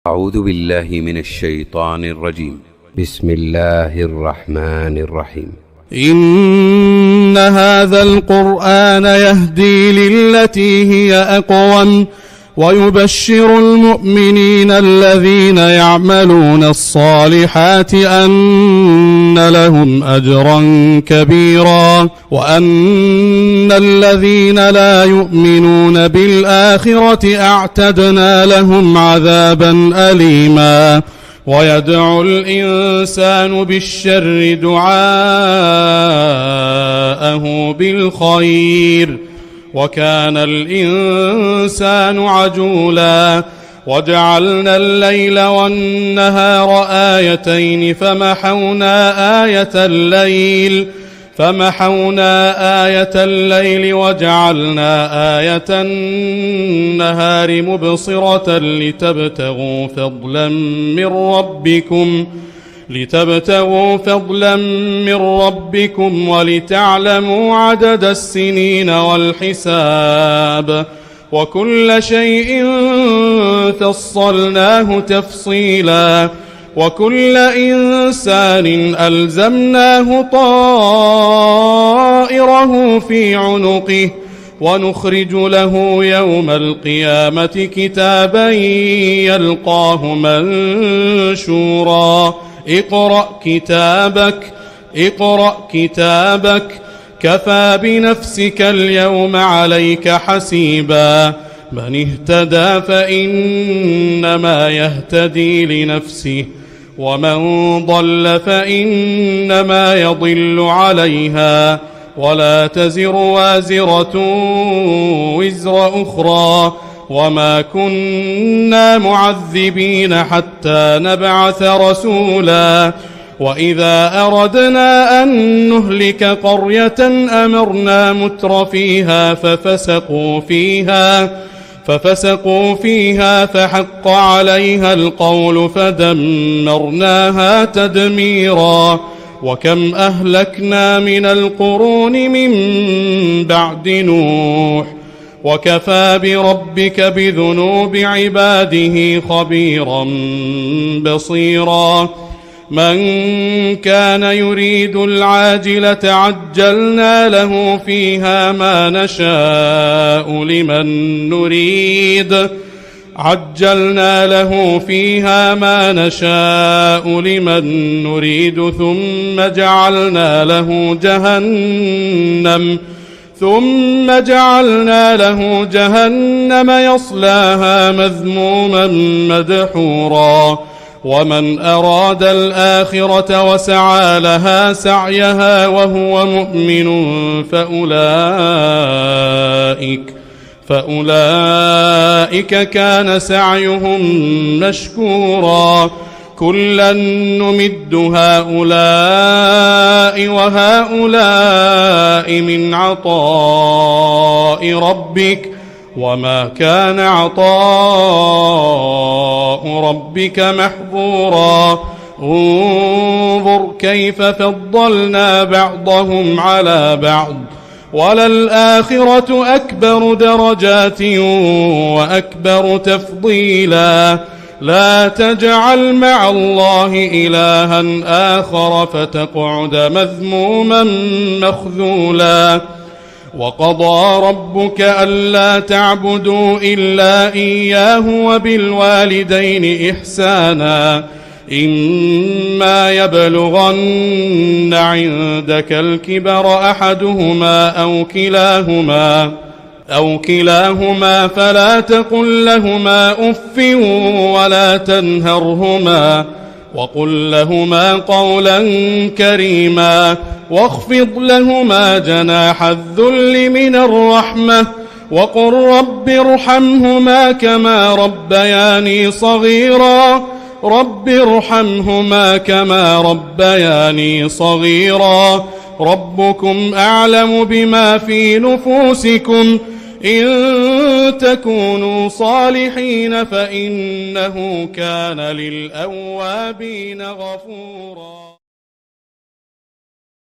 أعوذ بالله من الشيطان الرجيم. بسم الله الرحمن الرحيم. إن هذا القرآن يهدي للتي هي أقوم ويبشر المؤمنين الذين يعملون الصالحات أن لهم أجرا كبيرا وأن الذين لا يؤمنون بالآخرة أعتدنا لهم عذابا أليما. ويدعو الإنسان بالشر دعاءه بالخير وكان الإنسان عجولا. وجعلنا الليل والنهار آيتين فمحونا آية الليل وجعلنا آية النهار مبصرة لتبتغوا فضلا من ربكم ولتعلموا عدد السنين والحساب وكل شيء فصلناه تفصيلا. وكل إنسان ألزمناه طائره في عنقه ونخرج له يوم القيامة كتابا يلقاه منشورا. اقرأ كتابك كفى بنفسك اليوم عليك حسيبا. من اهتدى فإنما يهتدي لنفسه ومن ضل فإنما يضل عليها ولا تزر وازرة وزر أخرى وما كنا معذبين حتى نبعث رسولا. وإذا أردنا أن نهلك قرية أمرنا متر فيها ففسقوا فيها فحق عليها القول فدمرناها تدميرا. وكم أهلكنا من القرون من بعد نوح وكفى بربك بذنوب عباده خبيرا بصيرا. من كان يريد العاجلة عجلنا له فيها ما نشاء لمن نريد ثم جعلنا له جهنم يصلاها مذموما مدحورا. ومن أراد الآخرة وسعى لها سعيها وهو مؤمن فأولئك كان سعيهم مشكورا. كلا نمد هؤلاء وهؤلاء من عطاء ربك وما كان عطاء ربك محظورا. انظر كيف فضلنا بعضهم على بعض وللآخرة أكبر درجات وأكبر تفضيلا. لا تجعل مع الله إلها آخر فتقعد مذموما مخذولا. وقضى ربك ألا تعبدوا إلا إياه وبالوالدين إحسانا. إما يبلغن عندك الكبر أحدهما أو كلاهما فلا تقل لهما أف ولا تنهرهما وقل لهما قولا كريما. واخفض لهما جناح الذل من الرحمة وقل رب ارحمهما كما ربياني صغيرا. ربكم أعلم بما في نفوسكم إن تكونوا صالحين فإنه كان للأوابين غفورا.